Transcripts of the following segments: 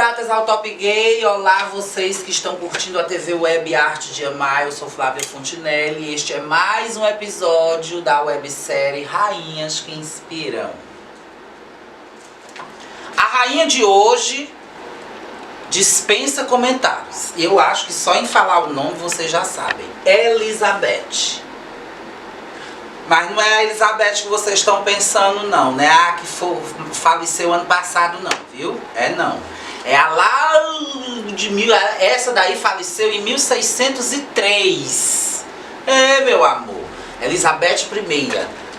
Candidatas ao Top Gay, olá vocês que estão curtindo a TV Web Arte de Amar, eu sou Flávia Fontinelli e este é mais um episódio da websérie Rainhas que Inspiram. A rainha de hoje dispensa comentários, eu acho que só em falar o nome vocês já sabem, Elizabeth. Mas não é a Elizabeth que vocês estão pensando não, né? A que faleceu ano passado não, viu? Não. É a lá de essa daí faleceu em 1603. Meu amor. Elizabeth I,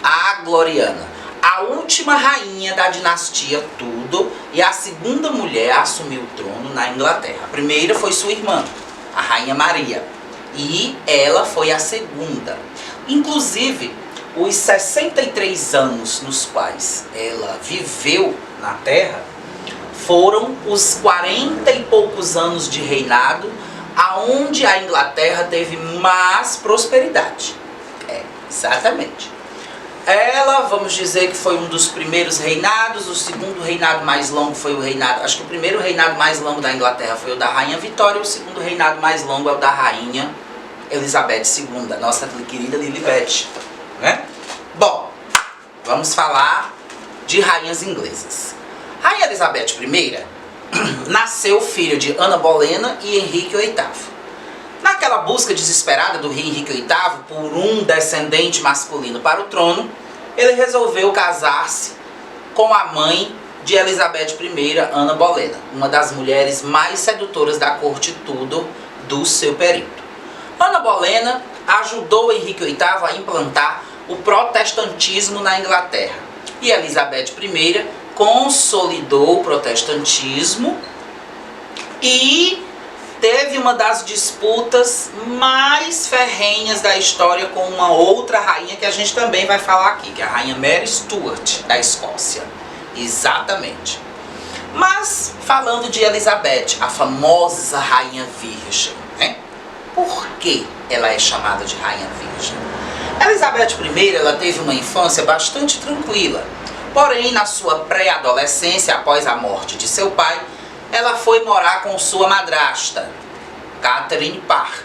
a Gloriana. A última rainha da dinastia Tudor e a segunda mulher a assumir o trono na Inglaterra. A primeira foi sua irmã, a Rainha Maria. E ela foi a segunda. Inclusive, os 63 anos nos quais ela viveu na Terra foram os 40 e poucos anos de reinado aonde a Inglaterra teve mais prosperidade. Exatamente. Ela, vamos dizer que foi um dos primeiros reinados, o segundo reinado mais longo foi o reinado, acho que o primeiro reinado mais longo da Inglaterra foi o da Rainha Vitória, o segundo reinado mais longo é o da Rainha Elizabeth II, nossa querida Lilibet. Né? Bom, vamos falar de rainhas inglesas. Rainha Elizabeth I nasceu filha de Ana Bolena e Henrique VIII. Naquela busca desesperada do rei Henrique VIII por um descendente masculino para o trono, ele resolveu casar-se com a mãe de Elizabeth I, Ana Bolena, uma das mulheres mais sedutoras da corte Tudor do seu período. Ana Bolena ajudou Henrique VIII a implantar o protestantismo na Inglaterra. E Elizabeth I consolidou o protestantismo e teve uma das disputas mais ferrenhas da história com uma outra rainha que a gente também vai falar aqui, que é a Rainha Mary Stuart, da Escócia. Exatamente. Mas, falando de Elizabeth, a famosa Rainha Virgem, né? Por que ela é chamada de Rainha Virgem? Elizabeth I ela teve uma infância bastante tranquila, porém na sua pré-adolescência, após a morte de seu pai, ela foi morar com sua madrasta, Catherine Parr.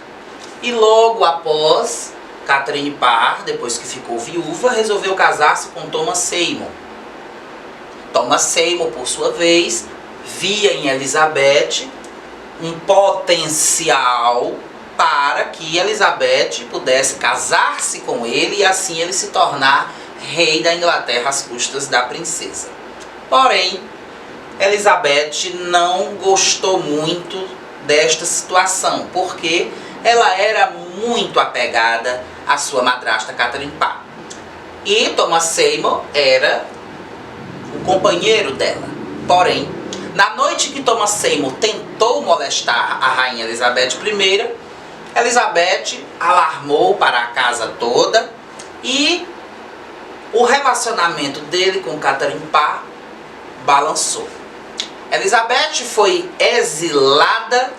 E logo após, Catherine Parr, depois que ficou viúva, resolveu casar-se com Thomas Seymour. Thomas Seymour, por sua vez, via em Elizabeth um potencial para que Elizabeth pudesse casar-se com ele e assim ele se tornar rei da Inglaterra às custas da princesa. Porém, Elizabeth não gostou muito desta situação, porque ela era muito apegada à sua madrasta Catherine Parr. E Thomas Seymour era o companheiro dela. Porém, na noite que Thomas Seymour tentou molestar a rainha Elizabeth I, Elizabeth alarmou para a casa toda e o relacionamento dele com Catherine Parr balançou. Elizabeth foi exilada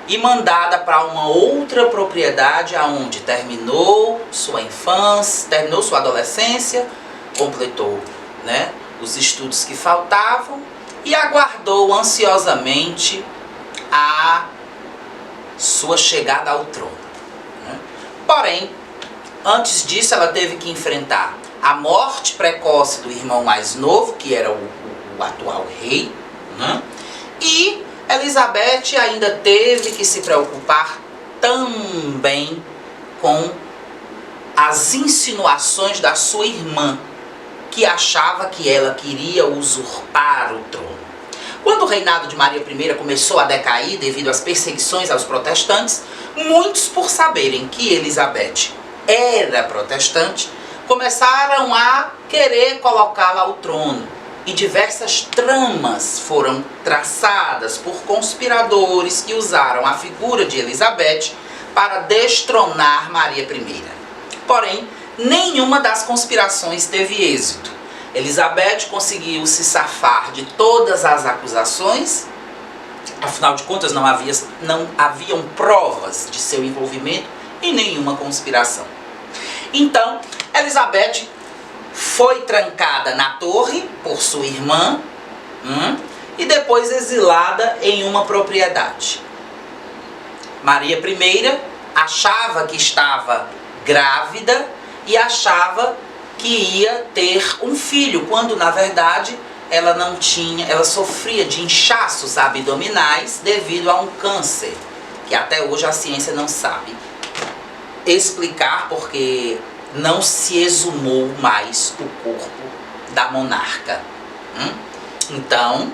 e mandada para uma outra propriedade aonde terminou sua infância, terminou sua adolescência, completou, né, os estudos que faltavam e aguardou ansiosamente a sua chegada ao trono. Né? Porém, antes disso ela teve que enfrentar a morte precoce do irmão mais novo, que era o atual rei, né? E Elizabeth ainda teve que se preocupar também com as insinuações da sua irmã, que achava que ela queria usurpar o trono. Quando o reinado de Maria I começou a decair devido às perseguições aos protestantes, muitos, por saberem que Elizabeth era protestante, começaram a querer colocá-la ao trono. E diversas tramas foram traçadas por conspiradores que usaram a figura de Elizabeth para destronar Maria I. Porém, nenhuma das conspirações teve êxito. Elizabeth conseguiu se safar de todas as acusações, afinal de contas não haviam provas de seu envolvimento em nenhuma conspiração. Então, Elizabeth foi trancada na torre por sua irmã e depois exilada em uma propriedade. Maria I achava que estava grávida e achava que ia ter um filho, quando na verdade ela não tinha, ela sofria de inchaços abdominais devido a um câncer, que até hoje a ciência não sabe explicar, porque não se exumou mais o corpo da monarca. Então,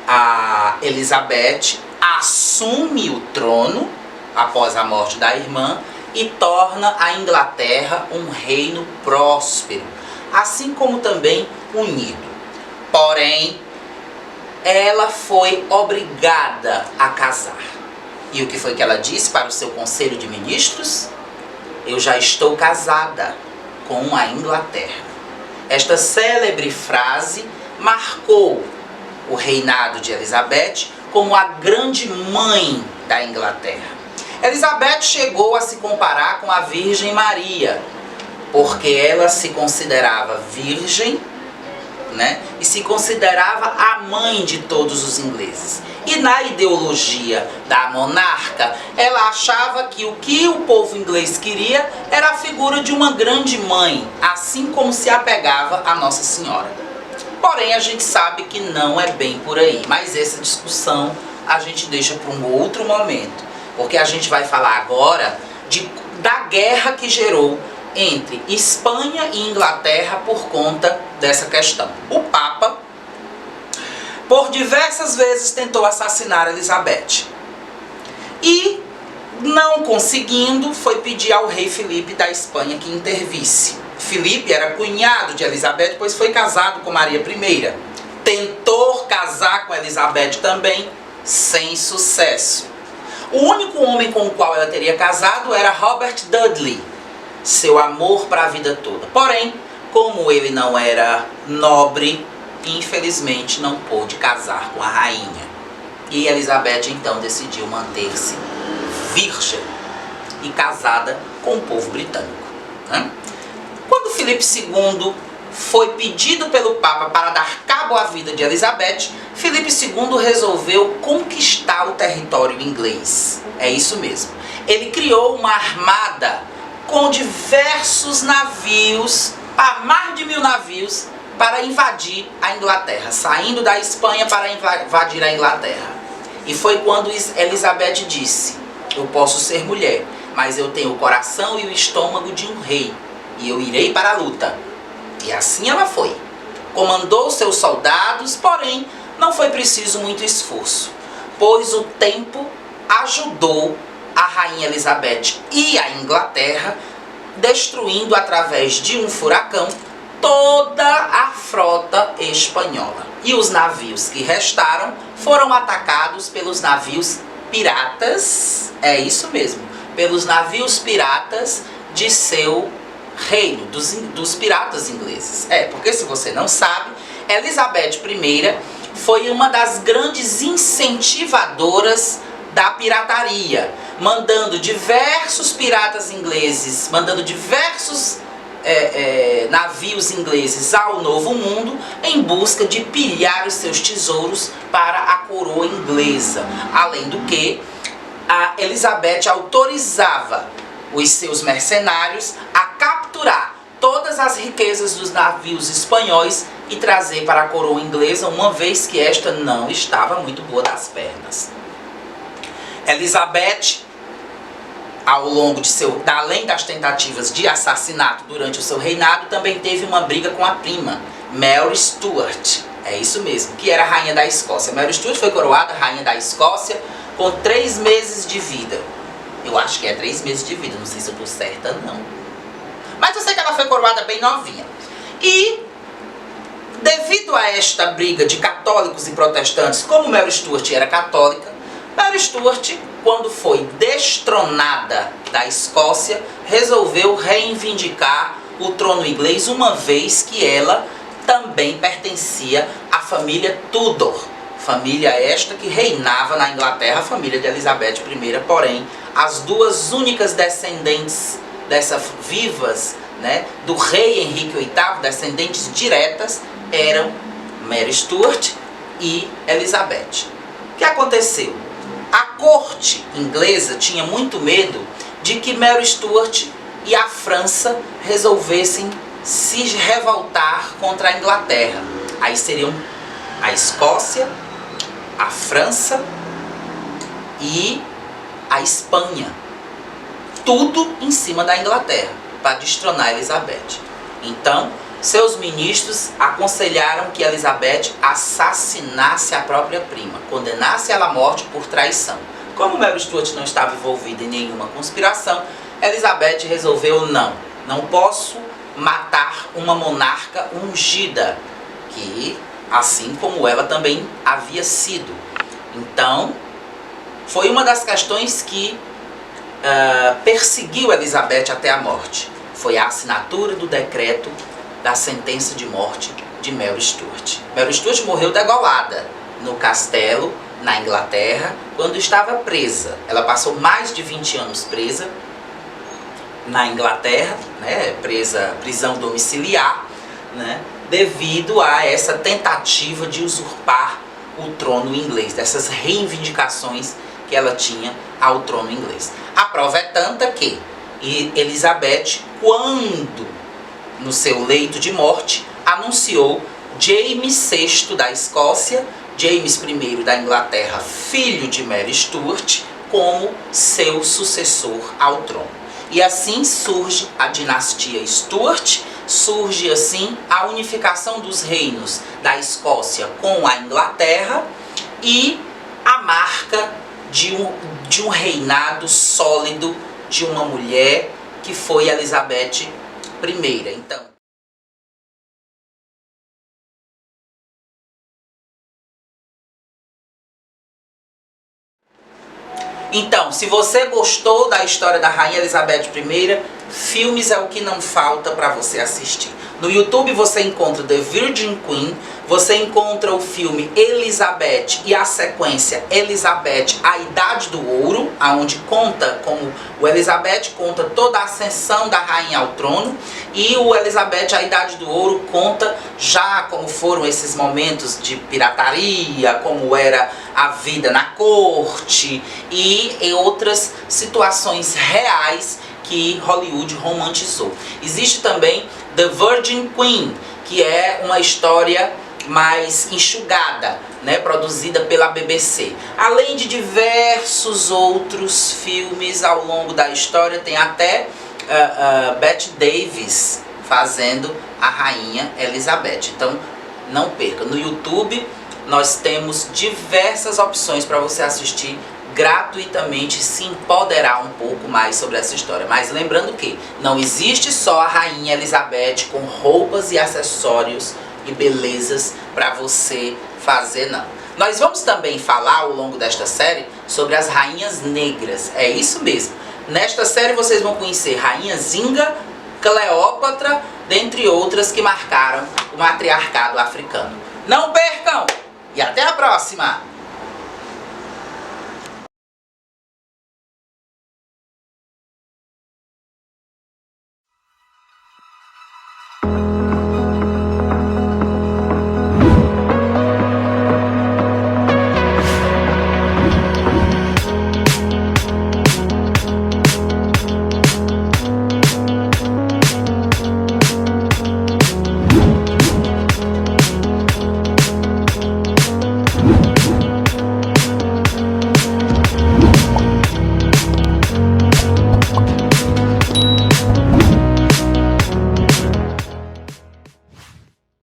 a Elizabeth assume o trono após a morte da irmã e torna a Inglaterra um reino próspero, assim como também unido. Porém, ela foi obrigada a casar. E o que foi que ela disse para o seu conselho de ministros? Eu já estou casada com a Inglaterra. Esta célebre frase marcou o reinado de Elizabeth como a grande mãe da Inglaterra. Elizabeth chegou a se comparar com a Virgem Maria, porque ela se considerava virgem, né? E se considerava a mãe de todos os ingleses. E na ideologia da monarca, ela achava que o povo inglês queria era a figura de uma grande mãe, assim como se apegava a Nossa Senhora. Porém, a gente sabe que não é bem por aí, mas essa discussão a gente deixa para um outro momento, porque a gente vai falar agora da guerra que gerou entre Espanha e Inglaterra por conta dessa questão. O Papa, por diversas vezes, tentou assassinar Elizabeth. E, não conseguindo, foi pedir ao rei Filipe da Espanha que intervisse. Filipe era cunhado de Elizabeth, pois foi casado com Maria I. Tentou casar com Elizabeth também, sem sucesso. O único homem com o qual ela teria casado era Robert Dudley, seu amor para a vida toda. Porém, como ele não era nobre, infelizmente não pôde casar com a rainha. E Elizabeth então decidiu manter-se virgem e casada com o povo britânico, né? Quando Filipe II foi pedido pelo Papa para dar cabo à vida de Elizabeth, Filipe II resolveu conquistar o território inglês. É isso mesmo. Ele criou uma armada com diversos navios, mais de 1000 navios, para invadir a Inglaterra, saindo da Espanha para invadir a Inglaterra. E foi quando Elizabeth disse: eu posso ser mulher, mas eu tenho o coração e o estômago de um rei, e eu irei para a luta. E assim ela foi. Comandou seus soldados, porém não foi preciso muito esforço, pois o tempo ajudou a rainha Elizabeth e a Inglaterra, destruindo através de um furacão toda a frota espanhola. E os navios que restaram foram atacados pelos navios piratas, é isso mesmo, pelos navios piratas de seu reino, dos piratas ingleses. Porque se você não sabe, Elizabeth I foi uma das grandes incentivadoras da pirataria, mandando diversos piratas ingleses, mandando diversos navios ingleses ao Novo Mundo em busca de pilhar os seus tesouros para a coroa inglesa. Além do que, a Elizabeth autorizava os seus mercenários a capturar todas as riquezas dos navios espanhóis e trazer para a coroa inglesa, uma vez que esta não estava muito boa das pernas. Elizabeth, ao longo de além das tentativas de assassinato durante o seu reinado, também teve uma briga com a prima, Mary Stuart. É isso mesmo, que era a rainha da Escócia. Mary Stuart foi coroada rainha da Escócia com 3 meses de vida. Eu acho que é 3 meses de vida, não sei se eu estou certa, não. Mas eu sei que ela foi coroada bem novinha. E, devido a esta briga de católicos e protestantes, como Mary Stuart era católica, Mary Stuart, quando foi destronada da Escócia, resolveu reivindicar o trono inglês, uma vez que ela também pertencia à família Tudor. Família esta que reinava na Inglaterra, a família de Elizabeth I, porém, as duas únicas descendentes vivas, né, do rei Henrique VIII, descendentes diretas, eram Mary Stuart e Elizabeth. O que aconteceu? A corte inglesa tinha muito medo de que Mary Stuart e a França resolvessem se revoltar contra a Inglaterra. Aí seriam a Escócia, a França e a Espanha. Tudo em cima da Inglaterra, para destronar Elizabeth. Então, seus ministros aconselharam que Elizabeth assassinasse a própria prima, condenasse ela à morte por traição. Como Mary Stuart não estava envolvida em nenhuma conspiração, Elizabeth resolveu não posso matar uma monarca ungida, que assim como ela também havia sido. Então, foi uma das questões que perseguiu Elizabeth até a morte. Foi a assinatura do decreto da sentença de morte de Mary Stuart. Mary Stuart morreu degolada no castelo, na Inglaterra, quando estava presa. Ela passou mais de 20 anos presa na Inglaterra, né, prisão domiciliar, né, devido a essa tentativa de usurpar o trono inglês, dessas reivindicações que ela tinha ao trono inglês. A prova é tanta que Elizabeth, quando no seu leito de morte, anunciou James VI da Escócia, James I da Inglaterra, filho de Mary Stuart, como seu sucessor ao trono. E assim surge a dinastia Stuart, surge assim a unificação dos reinos da Escócia com a Inglaterra e a marca de um reinado sólido de uma mulher que foi Elizabeth I. Então, se você gostou da história da Rainha Elizabeth I, filmes é o que não falta para você assistir. No YouTube você encontra The Virgin Queen, você encontra o filme Elizabeth e a sequência Elizabeth, a Idade do Ouro, onde conta como o Elizabeth conta toda a ascensão da rainha ao trono, e o Elizabeth, a Idade do Ouro, conta já como foram esses momentos de pirataria, como era a vida na corte e em outras situações reais que Hollywood romantizou. Existe também The Virgin Queen, que é uma história mais enxugada, né, produzida pela BBC. Além de diversos outros filmes ao longo da história, tem até Bette Davis fazendo a Rainha Elizabeth. Então, não perca. No YouTube, nós temos diversas opções para você assistir gratuitamente, se empoderar um pouco mais sobre essa história. Mas lembrando que não existe só a Rainha Elizabeth com roupas e acessórios e belezas para você fazer, não. Nós vamos também falar ao longo desta série sobre as rainhas negras. É isso mesmo. Nesta série vocês vão conhecer Rainha Zinga, Cleópatra, dentre outras que marcaram o matriarcado africano. Não percam! E até a próxima!